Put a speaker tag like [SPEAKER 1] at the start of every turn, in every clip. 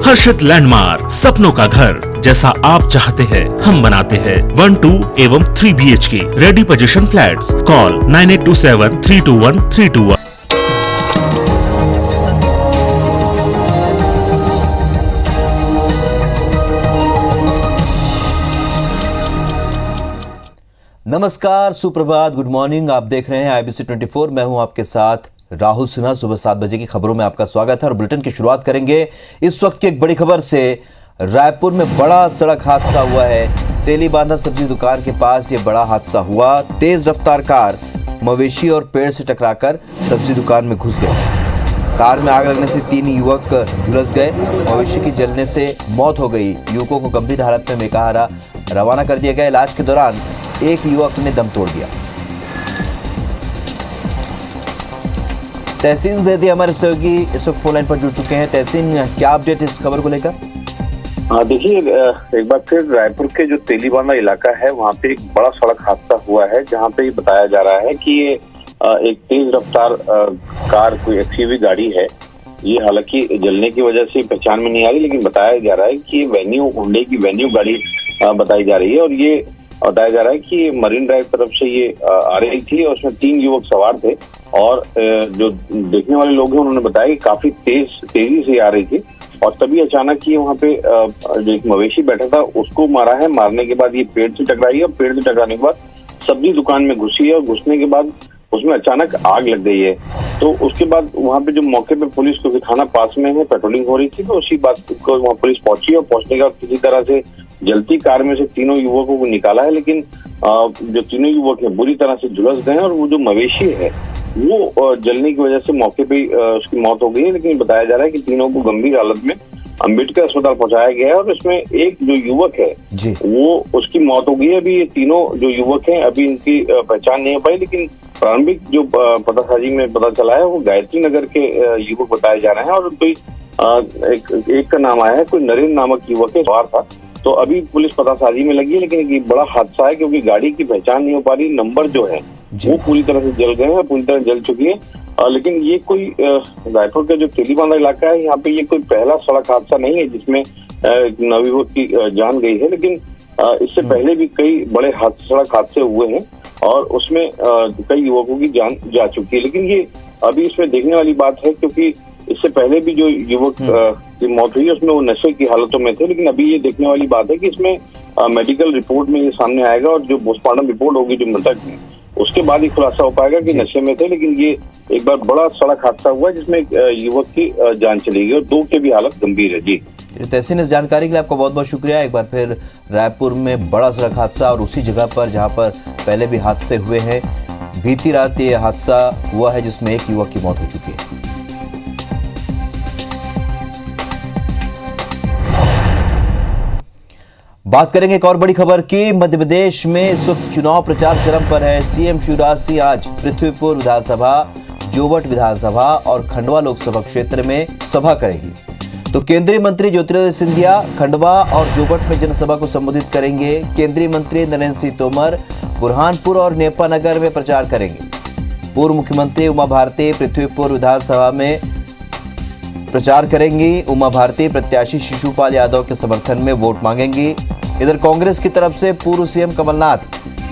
[SPEAKER 1] हर्षित landmark, सपनों का घर जैसा आप चाहते हैं हम बनाते हैं। 1, 2 एवं 3 BHK ready position flats. Call 9827321321।
[SPEAKER 2] नमस्कार, सुप्रभात, गुड मॉर्निंग। आप देख रहे हैं IBC 24। मैं हूं आपके साथ राहुल सिन्हा। सुबह 7 बजे की खबरों में आपका स्वागत है और बुलेटिन की शुरुआत करेंगे इस वक्त की एक बड़ी खबर से। रायपुर में बड़ा सड़क हादसा हुआ है। तेलीबांधा सब्जी दुकान के पास ये बड़ा हादसा हुआ। तेज रफ्तार कार मवेशी और पेड़ से टकराकर सब्जी दुकान में घुस गई। कार में आग लगने से 3 युवक झुलस गए। मवेशी की जलने से मौत हो गई। युवकों को गंभीर हालत में मेकाहारा रवाना कर दिया गया। इलाज के दौरान एक युवक ने दम तोड़ दिया। तहसीन जैदी हमारे सहयोगी इस वक्त फोन लाइन पर जुड़ चुके हैं। तहसीन, क्या अपडेट इस खबर को लेकर?
[SPEAKER 3] देखिए, एक बार फिर रायपुर के जो तेलीबांधा इलाका है वहाँ पे एक बड़ा सड़क हादसा हुआ है, जहाँ पे ये बताया जा रहा है कि ये एक तेज रफ्तार कार, कोई XUV गाड़ी है। ये हालांकि जलने की वजह से पहचान में नहीं आ रही, लेकिन बताया जा रहा है कि वेन्यू, हुंडई की वेन्यू गाड़ी बताई जा रही है। और ये बताया जा रहा है कि मरीन ड्राइव तरफ से ये आ रही थी और उसमें 3 युवक सवार थे। और जो देखने वाले लोग हैं उन्होंने बताया कि काफी तेजी से आ रही थी और तभी अचानक ये वहाँ पे जो एक मवेशी बैठा था उसको मारा है। मारने के बाद ये पेड़ से टकराई है और पेड़ से टकराने के बाद सब्जी दुकान में घुसी है और घुसने के बाद उसमें अचानक आग लग गई है। तो उसके बाद वहाँ पे जो मौके पे पुलिस, क्योंकि थाना पास में है, पेट्रोलिंग हो रही थी, तो उसी बात को वहाँ पुलिस पहुंची और पहुंचने के बाद किसी तरह से जलती कार में से 3 युवकों को निकाला है। लेकिन जो 3 युवक है बुरी तरह से झुलस गए हैं और वो जो मवेशी है वो जलने की वजह से मौके पे उसकी मौत हो गई है। लेकिन बताया जा रहा है कि तीनों को गंभीर हालत में अम्बेडकर अस्पताल पहुंचाया गया है और इसमें एक जो युवक है वो उसकी मौत हो गई है। अभी ये तीनों जो युवक हैं अभी इनकी पहचान नहीं हो पाई, लेकिन प्रारंभिक जो पतासाजी में पता चला है वो गायत्री नगर के युवक बताए जा रहे हैं। और कोई एक का नाम आया है, कोई नरेंद्र नामक युवक है, सवार था। तो अभी पुलिस पतासाजी में लगी है, लेकिन एक बड़ा हादसा है क्योंकि गाड़ी की पहचान नहीं हो पा रही। नंबर जो है वो पूरी तरह से जल गए हैं, पूरी तरह जल चुकी है। लेकिन ये कोई रायपुर का जो तेलीबांधा इलाका है, यहाँ पे ये कोई पहला सड़क हादसा नहीं है जिसमें नवयुवक की जान गई है। लेकिन इससे पहले भी कई बड़े सड़क हादसे हुए हैं और उसमें कई युवकों की जान जा चुकी है। लेकिन ये अभी इसमें देखने वाली बात है क्योंकि इससे पहले भी जो युवक की मौत हुई उसमें वो नशे की हालतों में थे। लेकिन अभी ये देखने वाली बात है कि इसमें मेडिकल रिपोर्ट में ये सामने आएगा और जो पोस्टमार्टम रिपोर्ट होगी जो मृतक है उसके बाद ही खुलासा हो पाएगा कि नशे में थे। लेकिन ये एक बार बड़ा सड़क हादसा हुआ जिसमें युवक की जान चली गई और 2 की भी हालत गंभीर है। जी
[SPEAKER 2] तहसीन, इस जानकारी के लिए आपका बहुत बहुत शुक्रिया। एक बार फिर रायपुर में बड़ा सड़क हादसा और उसी जगह पर जहां पर पहले भी हादसे हुए हैं। बीती रात ये हादसा हुआ है जिसमें एक युवक की मौत हो चुकी है। बात करेंगे एक और बड़ी खबर की। मध्य प्रदेश में इस वक्त चुनाव प्रचार चरम पर है। CM शिवराज सिंह आज पृथ्वीपुर विधानसभा, जोवट विधानसभा और खंडवा लोकसभा क्षेत्र में सभा करेंगी। तो केंद्रीय मंत्री ज्योतिरादित्य सिंधिया खंडवा और जोवट में जनसभा को संबोधित करेंगे। केंद्रीय मंत्री नरेंद्र सिंह तोमर बुरहानपुर और नेपानगर में प्रचार करेंगे। पूर्व मुख्यमंत्री उमा भारती पृथ्वीपुर विधानसभा में प्रचार करेंगी। उमा भारती प्रत्याशी शिशुपाल यादव के समर्थन में वोट मांगेंगी। इधर कांग्रेस की तरफ से पूर्व CM कमलनाथ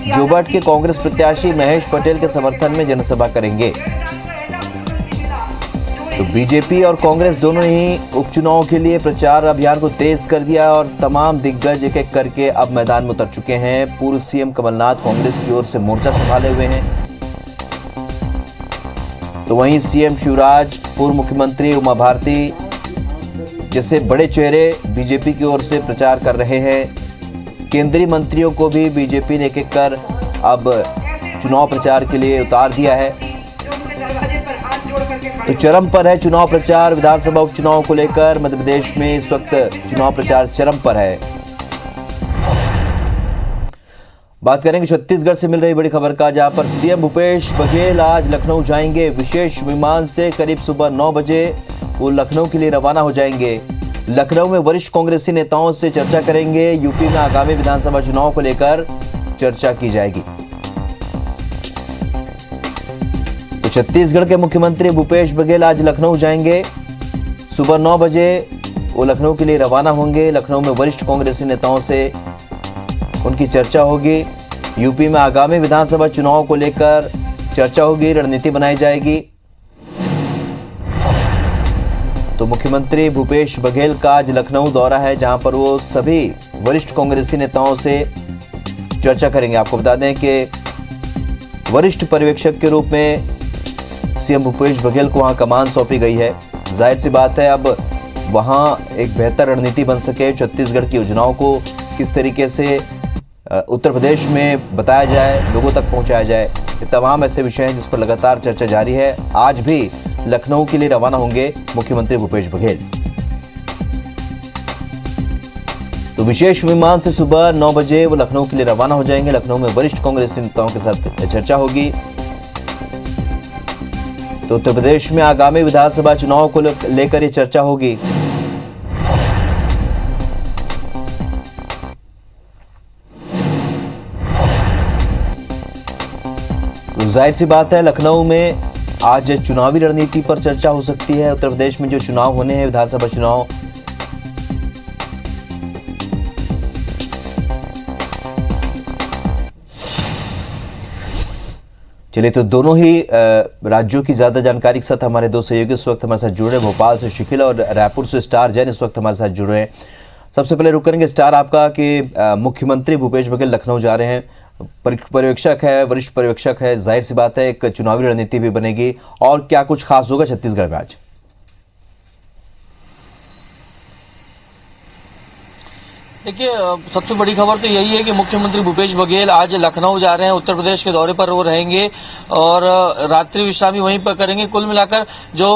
[SPEAKER 2] जोवट के कांग्रेस प्रत्याशी महेश पटेल के समर्थन में जनसभा करेंगे। तो बीजेपी और कांग्रेस दोनों ही उपचुनाव के लिए प्रचार अभियान को तेज कर दिया और तमाम दिग्गज एक एक करके अब मैदान में उतर चुके हैं। पूर्व CM कमलनाथ कांग्रेस की ओर से मोर्चा संभाले हुए हैं, तो वहीं CM शिवराज, पूर्व मुख्यमंत्री उमा भारती जैसे बड़े चेहरे बीजेपी की ओर से प्रचार कर रहे हैं। केंद्रीय मंत्रियों को भी बीजेपी ने एक एक कर अब चुनाव प्रचार के लिए उतार दिया है। तो चरम पर है चुनाव प्रचार। विधानसभा उपचुनाव को लेकर मध्य प्रदेश में इस वक्त चुनाव प्रचार चरम पर है। बात करेंगे छत्तीसगढ़ से मिल रही बड़ी खबर का, जहां पर CM भूपेश बघेल आज लखनऊ जाएंगे। विशेष विमान से करीब सुबह 9 बजे वो लखनऊ के लिए रवाना हो जाएंगे। लखनऊ में वरिष्ठ कांग्रेसी नेताओं से चर्चा करेंगे। यूपी में आगामी विधानसभा चुनाव को लेकर चर्चा की जाएगी। तो छत्तीसगढ़ के मुख्यमंत्री भूपेश बघेल आज लखनऊ जाएंगे। सुबह 9 बजे वो लखनऊ के लिए रवाना होंगे। लखनऊ में वरिष्ठ कांग्रेसी नेताओं से उनकी चर्चा होगी। यूपी में आगामी विधानसभा चुनाव को लेकर चर्चा होगी, रणनीति बनाई जाएगी। तो मुख्यमंत्री भूपेश बघेल का आज लखनऊ दौरा है, जहां पर वो सभी वरिष्ठ कांग्रेसी नेताओं से चर्चा करेंगे। आपको बता दें कि वरिष्ठ पर्यवेक्षक के रूप में सीएम भूपेश बघेल को वहां कमान सौंपी गई है। जाहिर सी बात है, अब वहां एक बेहतर रणनीति बन सके, छत्तीसगढ़ की योजनाओं को किस तरीके से उत्तर प्रदेश में बताया जाए, लोगों तक पहुंचाया जाए, ये तमाम ऐसे विषय हैं जिस पर लगातार चर्चा जारी है। आज भी लखनऊ के लिए रवाना होंगे मुख्यमंत्री भूपेश बघेल। तो विशेष विमान से सुबह 9 बजे वो लखनऊ के लिए रवाना हो जाएंगे। लखनऊ में वरिष्ठ कांग्रेसी नेताओं के साथ चर्चा होगी। तो उत्तर प्रदेश में आगामी विधानसभा चुनाव को लेकर ये चर्चा होगी। तो जाहिर सी बात है, लखनऊ में आज चुनावी रणनीति पर चर्चा हो सकती है। उत्तर प्रदेश में जो चुनाव होने हैं, विधानसभा चुनाव, चलिए तो दोनों ही राज्यों की ज्यादा जानकारी के साथ हमारे दो सहयोगी इस वक्त हमारे साथ जुड़ रहे हैं। भोपाल से शिखिल और रायपुर से स्टार जैन इस वक्त हमारे साथ जुड़ रहे हैं। सबसे पहले रुक करेंगे स्टार आपका कि मुख्यमंत्री भूपेश बघेल लखनऊ जा रहे हैं, पर्यवेक्षक है, वरिष्ठ पर्यवेक्षक है, जाहिर सी बात है एक चुनावी रणनीति भी बनेगी, और क्या कुछ खास होगा छत्तीसगढ़ में आज?
[SPEAKER 4] देखिए, सबसे बड़ी खबर तो यही है कि मुख्यमंत्री भूपेश बघेल आज लखनऊ जा रहे हैं, उत्तर प्रदेश के दौरे पर वो रहेंगे और रात्रि विश्राम वहीं पर करेंगे। कुल मिलाकर जो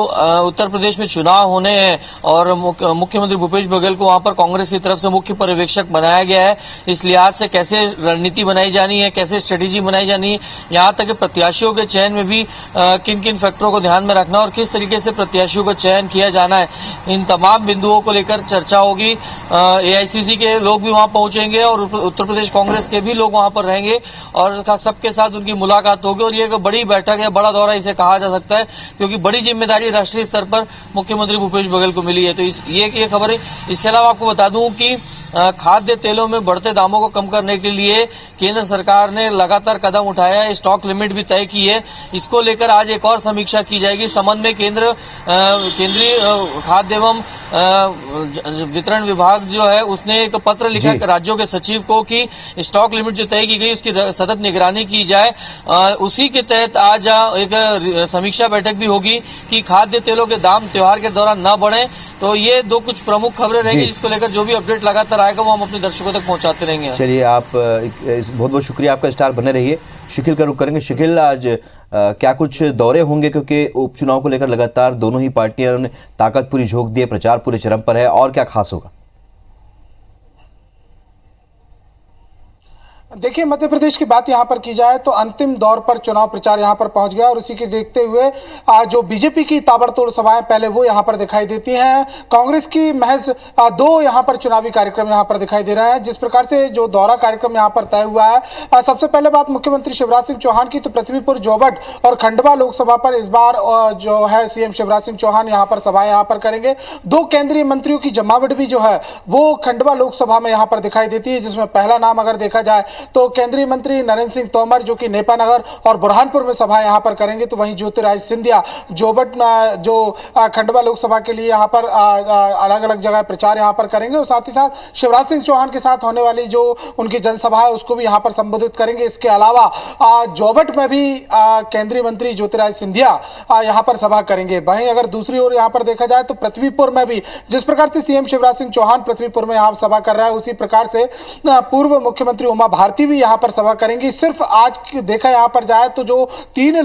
[SPEAKER 4] उत्तर प्रदेश में चुनाव होने हैं और मुख्यमंत्री भूपेश बघेल को वहां पर कांग्रेस की तरफ से मुख्य पर्यवेक्षक बनाया गया है। इस लिहाज से कैसे रणनीति बनाई जानी है, कैसे स्ट्रेटेजी बनाई जानी है, यहाँ तक कि प्रत्याशियों के चयन में भी किन किन फैक्टरों को ध्यान में रखना और किस तरीके से प्रत्याशियों का चयन किया जाना है, इन तमाम बिंदुओं को लेकर चर्चा होगी। एआईसीसी के लोग भी वहां पहुंचेंगे और उत्तर प्रदेश कांग्रेस के भी लोग वहां पर रहेंगे और सबके साथ उनकी मुलाकात होगी। और ये एक बड़ी बैठक है, बड़ा दौरा इसे कहा जा सकता है, क्योंकि बड़ी जिम्मेदारी राष्ट्रीय स्तर पर मुख्यमंत्री भूपेश बघेल को मिली है। तो ये खबर है। इसके अलावा आपको बता दूं कि खाद्य तेलों में बढ़ते दामों को कम करने के लिए केंद्र सरकार ने लगातार कदम उठाया है, स्टॉक लिमिट भी तय की है। इसको लेकर आज एक और समीक्षा की जाएगी। इस संबंध में केंद्रीय खाद्य एवं वितरण विभाग जो है उसने एक पत्र लिखा राज्यों के सचिव को कि स्टॉक लिमिट जो तय की गई उसकी सतत निगरानी की जाए। उसी के तहत आज एक समीक्षा बैठक भी होगी कि खाद्य तेलों के दाम त्योहार के दौरान न बढ़े। तो ये दो कुछ प्रमुख खबरें रहेंगी, जिसको लेकर जो भी अपडेट लगातार आएगा वो हम अपने दर्शकों तक पहुंचाते रहेंगे।
[SPEAKER 2] चलिए, आप बहुत बहुत शुक्रिया आपका, स्टार बने रहिए। शिखिल का रुख करेंगे। शिखिल, आज क्या कुछ दौरे होंगे, क्योंकि उपचुनाव को लेकर लगातार दोनों ही पार्टियों ने ताकत पूरी झोंक दी है, प्रचार पूरे चरम पर है, और क्या खास होगा?
[SPEAKER 5] देखिए, मध्य प्रदेश की बात यहां पर की जाए तो अंतिम दौर पर चुनाव प्रचार यहां पर पहुंच गया और उसी के देखते हुए जो बीजेपी की ताबड़तोड़ सभाएं पहले वो यहां पर दिखाई देती हैं, कांग्रेस की महज 2 यहां पर चुनावी कार्यक्रम यहां पर दिखाई दे रहे हैं। जिस प्रकार से जो दौरा कार्यक्रम यहां पर तय हुआ है, सबसे पहले बात मुख्यमंत्री शिवराज सिंह चौहान की, तो पृथ्वीपुर, जोबट और खंडवा लोकसभा पर इस बार जो है सीएम शिवराज सिंह चौहान यहां पर सभाएं यहां पर करेंगे। 2 केंद्रीय मंत्रियों की जमावट भी जो है वो खंडवा लोकसभा में यहां पर दिखाई देती है, जिसमें पहला नाम अगर देखा जाए तो केंद्रीय मंत्री नरेंद्र सिंह तोमर, जो कि नेपानगर और बुरहानपुर में सभा यहां पर करेंगे, तो वहीं ज्योतिरादित्य सिंधिया जोबट में जो खंडवा लोकसभा के लिए यहां पर अलग अलग जगह प्रचार यहां पर करेंगे और साथ ही साथ शिवराज सिंह चौहान के साथ होने वाली जो उनकी जनसभा है उसको भी यहां पर संबोधित करेंगे। इसके अलावा जोबट में भी केंद्रीय मंत्री ज्योतिरादित्य सिंधिया यहां पर सभा करेंगे। वहीं अगर दूसरी ओर यहां पर देखा जाए तो पृथ्वीपुर में भी जिस प्रकार से सीएम शिवराज सिंह चौहान पृथ्वीपुर में यहां सभा कर रहा है, उसी प्रकार से पूर्व मुख्यमंत्री उमा भारती भी यहां पर सभा करेंगी। सिर्फ आज देखा यहां पर जाए तो जो 3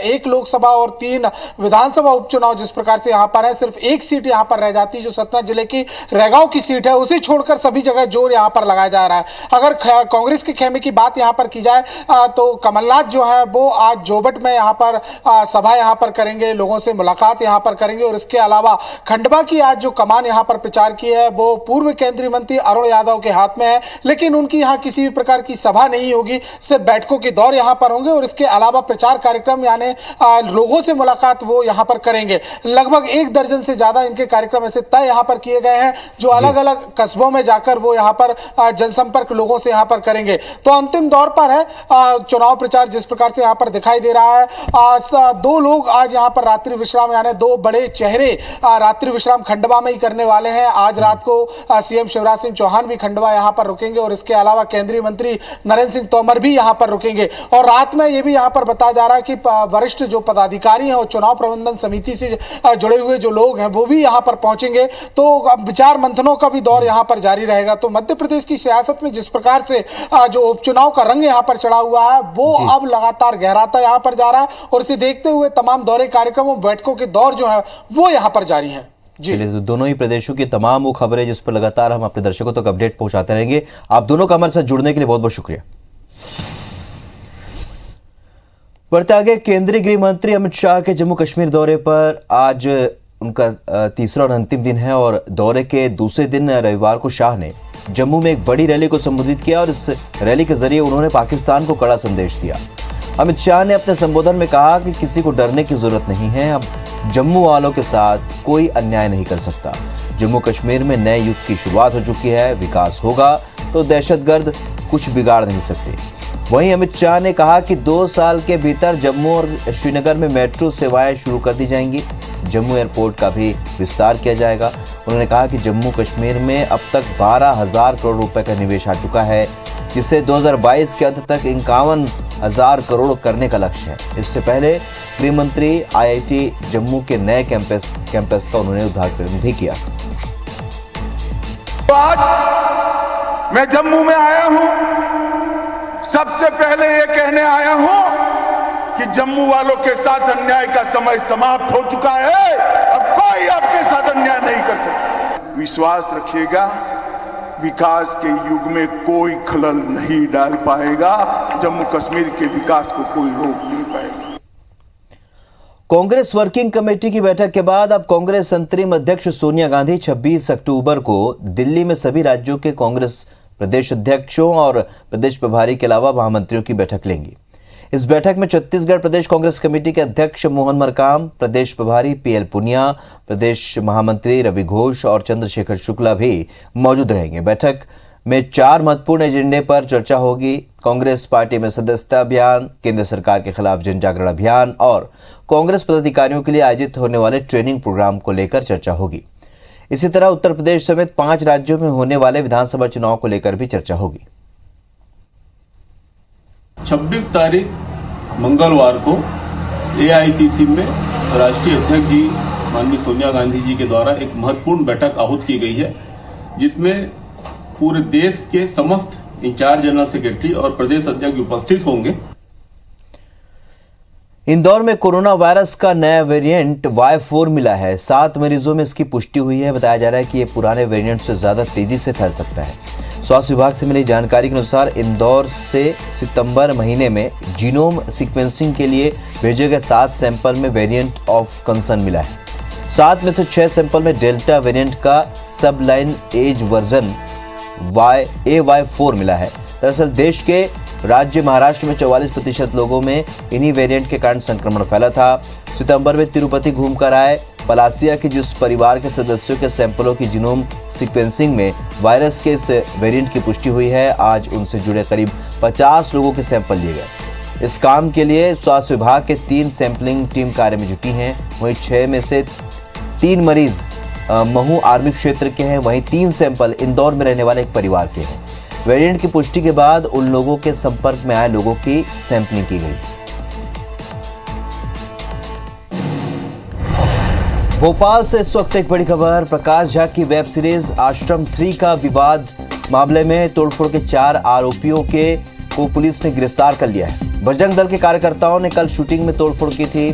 [SPEAKER 5] एक लोकसभा और 3 विधानसभा उपचुनाव जिस प्रकार से यहां पर है, सिर्फ एक सीट यहां पर रह जाती है जो सतना जिले की रैगांव की सीट है, उसे छोड़कर सभी जगह जोर यहां पर लगाया जा रहा है। अगर कांग्रेस के खेमे की बात यहां पर की जाए तो कमलनाथ जो है वो आज जोबट में यहां पर सभा यहां पर करेंगे, लोगों से मुलाकात यहां पर करेंगे और इसके अलावा खंडवा की आज जो कमान यहां पर प्रचार की है वो पूर्व केंद्रीय मंत्री अरुण यादव के हाथ में है। लेकिन उनकी यहाँ किसी भी प्रकार की सभा नहीं होगी, सिर्फ बैठकों के दौर यहाँ पर होंगे और इसके अलावा प्रचार कार्यक्रम यानी लोगों से मुलाकात वो यहाँ पर करेंगे। लगभग 1 दर्जन से ज्यादा इनके कार्यक्रम ऐसे तय यहाँ पर किए गए हैं जो अलग अलग कस्बों में जाकर वो यहाँ पर जनसंपर्क लोगों से यहाँ पर करेंगे। तो अंतिम दौर पर है चुनाव प्रचार जिस प्रकार से यहाँ पर दिखाई दे रहा है। 2 लोग आज यहाँ पर रात्रि विश्राम यानी 2 बड़े चेहरे रात्रि विश्राम खंडवा में ही करने वाले हैं। आज रात को सीएम शिवराज सिंह चौहान भी खंडवा यहाँ पर रुकेंगे और इसके अलावा केंद्रीय मंत्री नरेंद्र सिंह तोमर भी यहाँ पर रुकेंगे। और रात में ये भी यहाँ पर बताया जा रहा है कि वरिष्ठ जो पदाधिकारी हैं और चुनाव प्रबंधन समिति से जुड़े हुए जो लोग हैं वो भी यहाँ पर पहुंचेंगे। तो विचार मंथनों का भी दौर यहाँ पर जारी रहेगा। तो मध्य प्रदेश की सियासत में जिस प्रकार से जो उपचुनाव का रंग यहाँ पर चढ़ा हुआ है वो अब लगातार गहराता यहाँ पर जा रहा है और इसे देखते हुए तमाम दौरे कार्यक्रमों बैठकों के दौर जो है वो यहाँ पर जारी है।
[SPEAKER 2] चलिए, तो दोनों ही प्रदेशों की तमाम वो खबरें जिस पर लगातार हम अपने दर्शकों तक अपडेट पहुंचाते रहेंगे। आप दोनों का हमारे साथ जुड़ने के लिए बहुत बहुत शुक्रिया। बढ़ते आगे, केंद्रीय गृह मंत्री अमित शाह के जम्मू कश्मीर दौरे पर आज उनका तीसरा और अंतिम दिन है और दौरे के दूसरे दिन रविवार को शाह ने जम्मू में एक बड़ी रैली को संबोधित किया और इस रैली के जरिए उन्होंने पाकिस्तान को कड़ा संदेश दिया। अमित शाह ने अपने संबोधन में कहा कि किसी को डरने की जरूरत नहीं है, अब जम्मू वालों के साथ कोई अन्याय नहीं कर सकता। जम्मू कश्मीर में नए युग की शुरुआत हो चुकी है, विकास होगा तो दहशतगर्द कुछ बिगाड़ नहीं सकते। वहीं अमित शाह ने कहा कि 2 साल के भीतर जम्मू और श्रीनगर में मेट्रो सेवाएं शुरू कर दी जाएंगी। जम्मू एयरपोर्ट का भी विस्तार किया जाएगा। उन्होंने कहा कि जम्मू कश्मीर में अब तक 12,000 करोड़ रुपए का निवेश आ चुका है, जिसे 2022 के अंत तक 51,000 करोड़ करने का लक्ष्य है। इससे पहले गृह मंत्री IIT जम्मू के नए कैंपस का उन्होंने उद्घाटन भी किया।
[SPEAKER 6] तो आज मैं जम्मू में आया हूं, सबसे पहले ये कहने आया हूं कि जम्मू वालों के साथ अन्याय का समय समाप्त हो चुका है। अब कोई आपके साथ अन्याय नहीं कर सकता। विश्वास रखिएगा, विकास के युग में कोई खलल नहीं डाल पाएगा। जम्मू कश्मीर के विकास को कोई रोक नहीं पाएगा।
[SPEAKER 2] कांग्रेस वर्किंग कमेटी की बैठक के बाद अब कांग्रेस अंतरिम अध्यक्ष सोनिया गांधी 26 अक्टूबर को दिल्ली में सभी राज्यों के कांग्रेस प्रदेश अध्यक्षों और प्रदेश प्रभारी के अलावा महामंत्रियों की बैठक लेंगी। इस बैठक में छत्तीसगढ़ प्रदेश कांग्रेस कमेटी के अध्यक्ष मोहन मरकाम, प्रदेश प्रभारी PL पुनिया, प्रदेश महामंत्री रवि घोष और चंद्रशेखर शुक्ला भी मौजूद रहेंगे। बैठक में 4 महत्वपूर्ण एजेंडे पर चर्चा होगी। कांग्रेस पार्टी में सदस्यता अभियान, केंद्र सरकार के खिलाफ जन जागरण अभियान और कांग्रेस पदाधिकारियों के लिए आयोजित होने वाले ट्रेनिंग प्रोग्राम को लेकर चर्चा होगी। इसी तरह उत्तर प्रदेश समेत 5 राज्यों में होने वाले विधानसभा चुनाव को लेकर भी चर्चा होगी।
[SPEAKER 7] 26 तारीख मंगलवार को AICC में राष्ट्रीय अध्यक्ष जी माननीय सोनिया गांधी जी के द्वारा एक महत्वपूर्ण बैठक आहूत की गई है, जिसमें पूरे देश के समस्त इंचार्ज जनरल सेक्रेटरी और प्रदेश अध्यक्ष उपस्थित होंगे।
[SPEAKER 2] इंदौर में कोरोना वायरस का नया वेरिएंट Y4 मिला है। 7 मरीजों में इसकी पुष्टि हुई है। बताया जा रहा है कि यह पुराने वेरिएंट से ज्यादा तेजी से फैल सकता है। स्वास्थ्य विभाग से मिली जानकारी के अनुसार इंदौर से सितंबर महीने में जीनोम सीक्वेंसिंग के लिए भेजे गए 7 सैंपल में वेरिएंट ऑफ कंसर्न मिला है। 7 में से 6 सैंपल में डेल्टा वेरिएंट का सब लाइन एज वर्जन AY4 मिला है। दरअसल देश के राज्य महाराष्ट्र में 44% लोगों में इन्हीं वेरिएंट के कारण संक्रमण फैला था। सितंबर में तिरुपति घूमकर आए पलासिया के जिस परिवार के सदस्यों के सैंपलों की जीनोम सीक्वेंसिंग में वायरस के इस वेरिएंट की पुष्टि हुई है, आज उनसे जुड़े करीब 50 लोगों के सैंपल लिए गए। इस काम के लिए स्वास्थ्य विभाग के 3 सैंपलिंग टीम कार्य में जुटी हैं। वहीं 6 में से 3 मरीज महू आर्मी क्षेत्र के हैं, वहीं 3 सैंपल इंदौर में रहने वाले एक परिवार के हैं। वेरिएंट की पुष्टि के बाद उन लोगों के संपर्क में आए लोगों की सैंपलिंग की गई। भोपाल से इस वक्त एक बड़ी खबर। प्रकाश झा की वेब सीरीज आश्रम 3 का विवाद मामले में तोड़फोड़ के 4 आरोपियों को पुलिस ने गिरफ्तार कर लिया है। बजरंग दल के कार्यकर्ताओं ने कल शूटिंग में तोड़फोड़ की थी।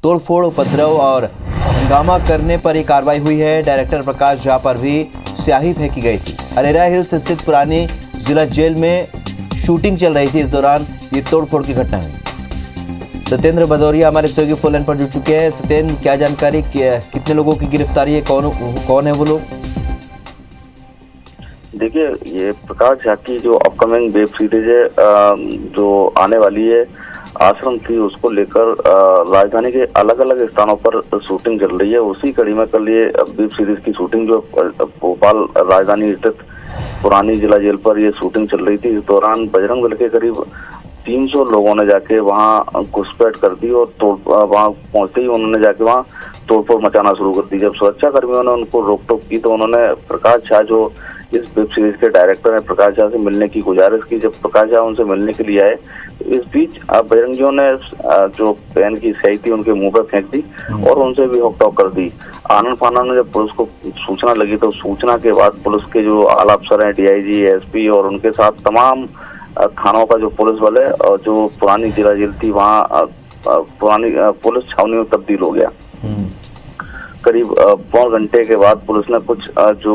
[SPEAKER 2] तोड़फोड़, उपद्रव और हंगामा करने पर यह कार्रवाई हुई है। डायरेक्टर प्रकाश झा पर भी स्याही फेंकी गई थी। अरेरा हिल्स स्थित पुरानी जिला जेल में शूटिंग चल रही थी, इस दौरान ये तोड़फोड़ की घटना हुई। सत्येंद्र भदौरिया हमारे सहयोगी फोन लाइन पर जुड़ चुके हैं। सत्येंद्र, क्या जानकारी, कितने लोगों की गिरफ्तारी है, कौन है वो लोग?
[SPEAKER 3] देखिए, ये प्रकाश झा की जो अपकमिंग वेब सीरीज है जो आने वाली है आश्रम की, उसको लेकर राजधानी के अलग अलग स्थानों पर शूटिंग चल रही है। उसी कड़ी में कल ये वेब सीरीज की शूटिंग जो भोपाल राजधानी स्थित पुरानी जिला जेल पर ये शूटिंग चल रही थी। इस दौरान बजरंग दल के करीब 300 लोगों ने जाके वहाँ घुसपैठ कर दी और वहाँ पहुंचते ही उन्होंने जाके वहाँ तोड़फोड़ मचाना शुरू कर दी। जब सुरक्षा कर्मियों ने उनको रोक टोक की तो उन्होंने प्रकाश झा जो इस वेब सीरीज के डायरेक्टर हैं प्रकाश झा से मिलने की गुजारिश की। जब प्रकाश झा उनसे मिलने के लिए आए तो इस बीच बजरंगियों ने जो पेन की स्याही थी उनके मुंह पर फेंक दी और उनसे भी हुक कर दी। आनंद फानन ने जब पुलिस को सूचना लगी तो सूचना के बाद पुलिस के जो आला अफसर हैं डीआईजी, एसपी और उनके साथ तमाम थानों का जो पुलिस बल है और जो पुरानी जिला जेल थी वहाँ पुरानी पुलिस छावनी में तब्दील हो गया। करीब पौन घंटे के बाद पुलिस ने कुछ जो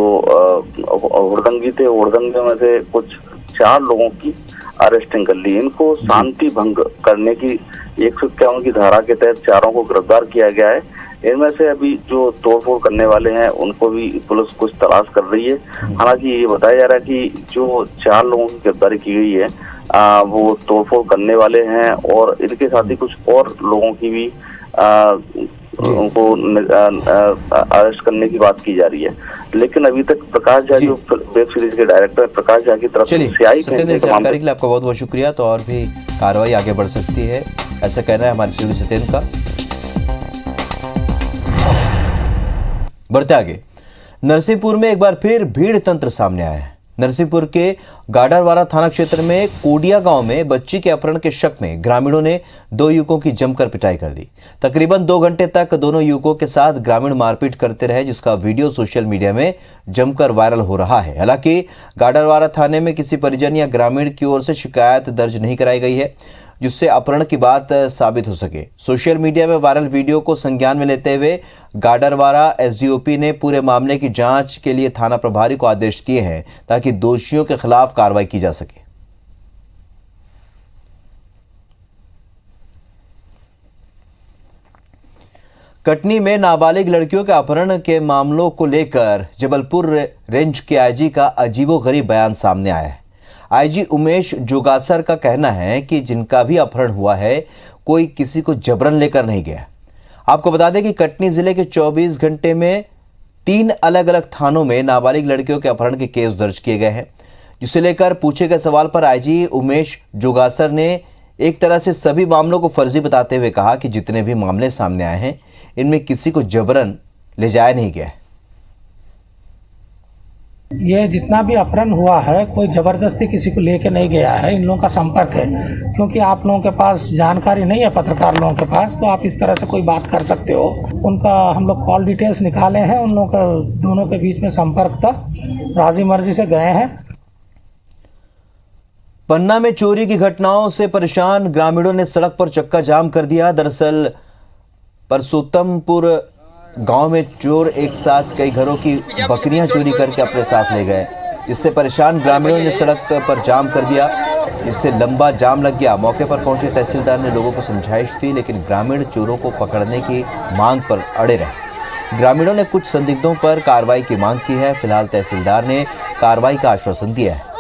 [SPEAKER 3] हुड़दंगी थे हुड़दंगे में से कुछ 4 लोगों की अरेस्टिंग कर ली। इनको शांति भंग करने की 151 की धारा के तहत 4 को गिरफ्तार किया गया है। इनमें से अभी जो तोड़फोड़ करने वाले हैं उनको भी पुलिस कुछ तलाश कर रही है। हालांकि ये बताया जा रहा है कि जो 4 लोगों की गिरफ्तारी की गई है वो तोड़फोड़ करने वाले हैं और इनके साथ ही कुछ और लोगों की भी उनको अरेस्ट करने की बात की जा रही है। लेकिन अभी तक प्रकाश झा जो वेब सीरीज के डायरेक्टर है प्रकाश झा की तरफ से
[SPEAKER 2] जानकारी के लिए आपका बहुत बहुत शुक्रिया। तो और भी कार्रवाई आगे बढ़ सकती है, ऐसा कहना है हमारे सहयोगी सत्येंद्र का। बढ़ते आगे, नरसिंहपुर में एक बार फिर भीड़ तंत्र सामने आया है। नरसिंहपुर के गाडरवारा थाना क्षेत्र में कोडिया गांव में बच्ची के अपहरण के शक में ग्रामीणों ने 2 युवकों की जमकर पिटाई कर दी। तकरीबन 2 घंटे तक दोनों युवकों के साथ ग्रामीण मारपीट करते रहे, जिसका वीडियो सोशल मीडिया में जमकर वायरल हो रहा है। हालांकि गाडरवारा थाने में किसी परिजन या ग्रामीण की ओर से शिकायत दर्ज नहीं कराई गई है जिससे अपहरण की बात साबित हो सके। सोशल मीडिया में वायरल वीडियो को संज्ञान में लेते हुए गाडरवारा एसडीओपी ने पूरे मामले की जांच के लिए थाना प्रभारी को आदेश दिए हैं ताकि दोषियों के खिलाफ कार्रवाई की जा सके। कटनी में नाबालिग लड़कियों के अपहरण के मामलों को लेकर जबलपुर रेंज के आईजी का अजीबोगरीब बयान सामने आया है। आईजी उमेश जोगासर का कहना है कि जिनका भी अपहरण हुआ है कोई किसी को जबरन लेकर नहीं गया। आपको बता दें कि कटनी जिले के 24 घंटे में 3 अलग अलग थानों में नाबालिग लड़कियों के अपहरण के केस दर्ज किए गए हैं, जिसे लेकर पूछे गए सवाल पर आईजी उमेश जोगासर ने एक तरह से सभी मामलों को फर्जी बताते हुए कहा कि जितने भी मामले सामने आए हैं इनमें किसी को जबरन ले जाया नहीं गया है।
[SPEAKER 8] ये जितना भी अपहरण हुआ है कोई जबरदस्ती किसी को लेके नहीं गया है। इन लोगों का संपर्क है, क्योंकि आप लोगों के पास जानकारी नहीं है, पत्रकार लोगों के पास, तो आप इस तरह से कोई बात कर सकते हो। उनका हम लोग कॉल डिटेल्स निकाले हैं, उन लोगों का दोनों के बीच में संपर्क था, राजी मर्जी से गए हैं।
[SPEAKER 2] पन्ना में चोरी की घटनाओं से परेशान ग्रामीणों ने सड़क पर चक्का जाम कर दिया। दरअसल परसोत्तमपुर गांव में चोर एक साथ कई घरों की बकरियां चोरी करके अपने साथ ले गए। इससे परेशान ग्रामीणों ने सड़क पर जाम कर दिया, इससे लंबा जाम लग गया। मौके पर पहुंचे तहसीलदार ने लोगों को समझाइश दी, लेकिन ग्रामीण चोरों को पकड़ने की मांग पर अड़े रहे। ग्रामीणों ने कुछ संदिग्धों पर कार्रवाई की मांग की है। फिलहाल तहसीलदार ने कार्रवाई का आश्वासन दिया है।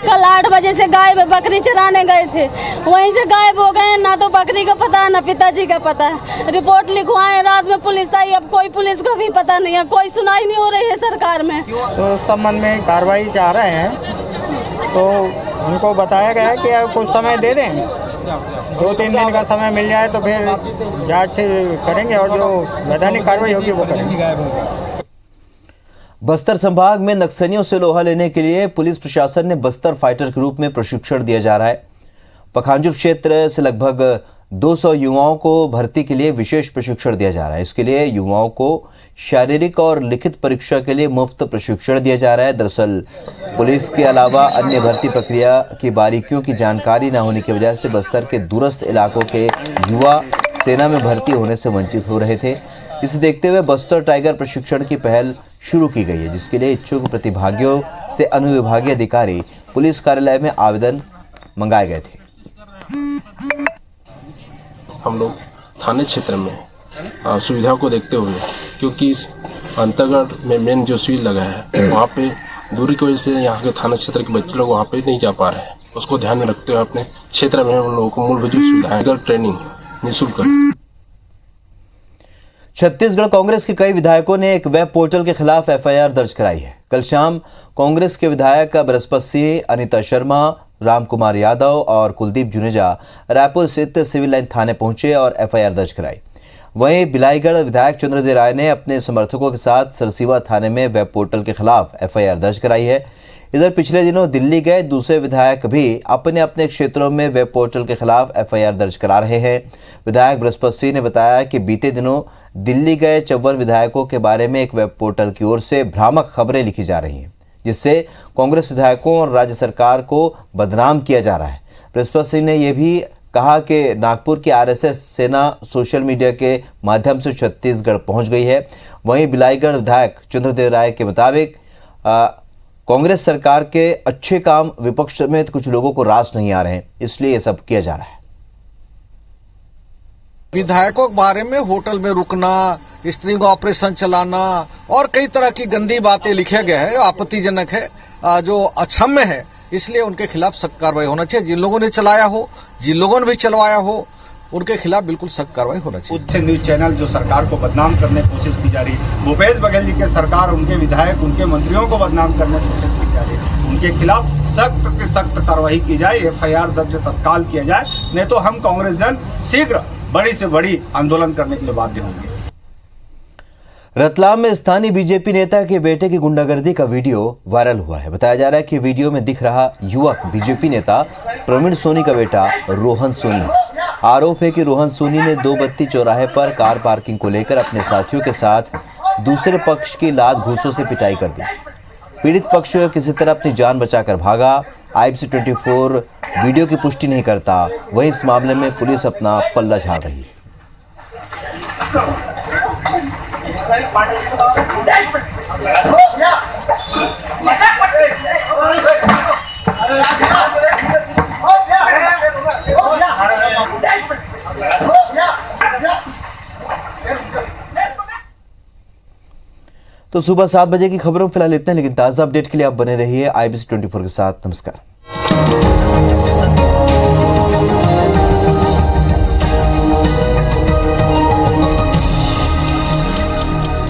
[SPEAKER 9] कल 8 बजे से गाय बकरी चराने गए थे, वहीं से गायब हो गए। ना तो बकरी का पता है ना पिताजी का पता है। रिपोर्ट लिखवाए, रात में पुलिस आई, अब कोई पुलिस का भी पता नहीं है, कोई सुनाई नहीं हो रही है सरकार में।
[SPEAKER 10] तो संबंध में कार्रवाई चाह रहे हैं, तो उनको बताया गया है कि कुछ समय दे दें, 2-3 दिन का समय मिल जाए तो फिर जांच करेंगे और जो वैधानिक कार्रवाई होगी वो करेंगे।
[SPEAKER 2] बस्तर संभाग में नक्सलियों से लोहा लेने के लिए पुलिस प्रशासन ने बस्तर फाइटर के रूप में प्रशिक्षण दिया जा रहा है। पखांजूर क्षेत्र से लगभग 200 युवाओं को भर्ती के लिए विशेष प्रशिक्षण दिया जा रहा है। इसके लिए युवाओं को शारीरिक और लिखित परीक्षा के लिए मुफ्त प्रशिक्षण दिया जा रहा है। दरअसल पुलिस के अलावा अन्य भर्ती प्रक्रिया की बारीकियों की जानकारी न होने की वजह से बस्तर के दूरस्थ इलाकों के युवा सेना में भर्ती होने से वंचित हो रहे थे। इसे देखते हुए बस्तर टाइगर प्रशिक्षण की पहल शुरू की गई है, जिसके लिए इच्छुक प्रतिभागियों से अनुविभागीय अधिकारी पुलिस कार्यालय में आवेदन मंगाए गए थे।
[SPEAKER 11] हम लोग थाने क्षेत्र में सुविधा को देखते हुए, क्योंकि अंतरगढ़ में मेन जो सील लगा है वहाँ पे दूरी की वजह से यहाँ के थाना क्षेत्र के बच्चे लोग वहाँ पे नहीं जा पा रहे हैं। उसको ध्यान में रखते हुए अपने क्षेत्र में उन लोगों को मूलभूत सुविधाएं ट्रेनिंग निःशुल्क कर।
[SPEAKER 2] छत्तीसगढ़ कांग्रेस के कई विधायकों ने एक वेब पोर्टल के खिलाफ एफआईआर दर्ज कराई है। कल शाम कांग्रेस के विधायक बृहस्पति सिंह, अनिता शर्मा, रामकुमार यादव और कुलदीप जुनेजा रायपुर स्थित सिविल लाइन थाने पहुंचे और एफआईआर दर्ज कराई। वहीं बिलाईगढ़ विधायक चंद्रदेव राय ने अपने समर्थकों के साथ सरसीवा थाने में वेब पोर्टल के खिलाफ एफआईआर दर्ज कराई है। इधर पिछले दिनों दिल्ली गए दूसरे विधायक भी अपने अपने क्षेत्रों में वेब पोर्टल के खिलाफ एफआईआर दर्ज करा रहे हैं। विधायक बृहस्पति सिंह ने बताया कि बीते दिनों दिल्ली गए 54 विधायकों के बारे में एक वेब पोर्टल की ओर से भ्रामक खबरें लिखी जा रही हैं, जिससे कांग्रेस विधायकों और राज्य सरकार को बदनाम किया जा रहा है। बृहस्पति सिंह ने यह भी कहा कि नागपुर की आरएसएस सेना सोशल मीडिया के माध्यम से छत्तीसगढ़ पहुंच गई है। वहीं बिलाईगढ़ विधायक चंद्रदेव राय के मुताबिक कांग्रेस सरकार के अच्छे काम विपक्ष समेत कुछ लोगों को रास नहीं आ रहे हैं, इसलिए ये सब किया जा रहा है।
[SPEAKER 12] विधायकों के बारे में होटल में रुकना, स्ट्रिंग ऑपरेशन चलाना और कई तरह की गंदी बातें लिखे गए हैं, आपत्तिजनक है, जो अक्षम्य है। इसलिए उनके खिलाफ सख्त कार्रवाई होना चाहिए। जिन लोगों ने चलाया हो, जिन लोगों ने भी चलवाया हो, उनके खिलाफ बिल्कुल सख्त कार्रवाई होना चाहिए।
[SPEAKER 13] कुछ न्यूज चैनल जो सरकार को बदनाम करने की कोशिश की जा रही है, भूपेश बघेल जी के सरकार उनके विधायक, उनके मंत्रियों को बदनाम करने की कोशिश की जा रही है, उनके खिलाफ सख्त से सख्त कार्रवाई की जाए, एफआईआर दर्ज तत्काल किया जाए, नहीं तो हम कांग्रेस जन शीघ्र बड़ी से बड़ी आंदोलन करने के लिए बाध्य होंगे।
[SPEAKER 2] रतलाम में स्थानीय बीजेपी नेता के बेटे की गुंडागर्दी का वीडियो वायरल हुआ है। बताया जा रहा है कि वीडियो में दिख रहा युवक बीजेपी नेता प्रवीण सोनी का बेटा रोहन सोनी है। आरोप है कि रोहन सोनी ने 2 बत्ती चौराहे पर कार पार्किंग को लेकर अपने साथियों के साथ दूसरे पक्ष की लात घूंसों से पिटाई कर दी। पीड़ित पक्ष किसी तरह अपनी जान बचाकर भागा। IBC 24 वीडियो की पुष्टि नहीं करता। वहीं इस मामले में पुलिस अपना पल्ला झाड़ रही है। तो सुबह 7 बजे की खबरों फिलहाल इतने, लेकिन ताज़ा अपडेट के लिए आप बने रहिए IBC 24 के साथ। नमस्कार।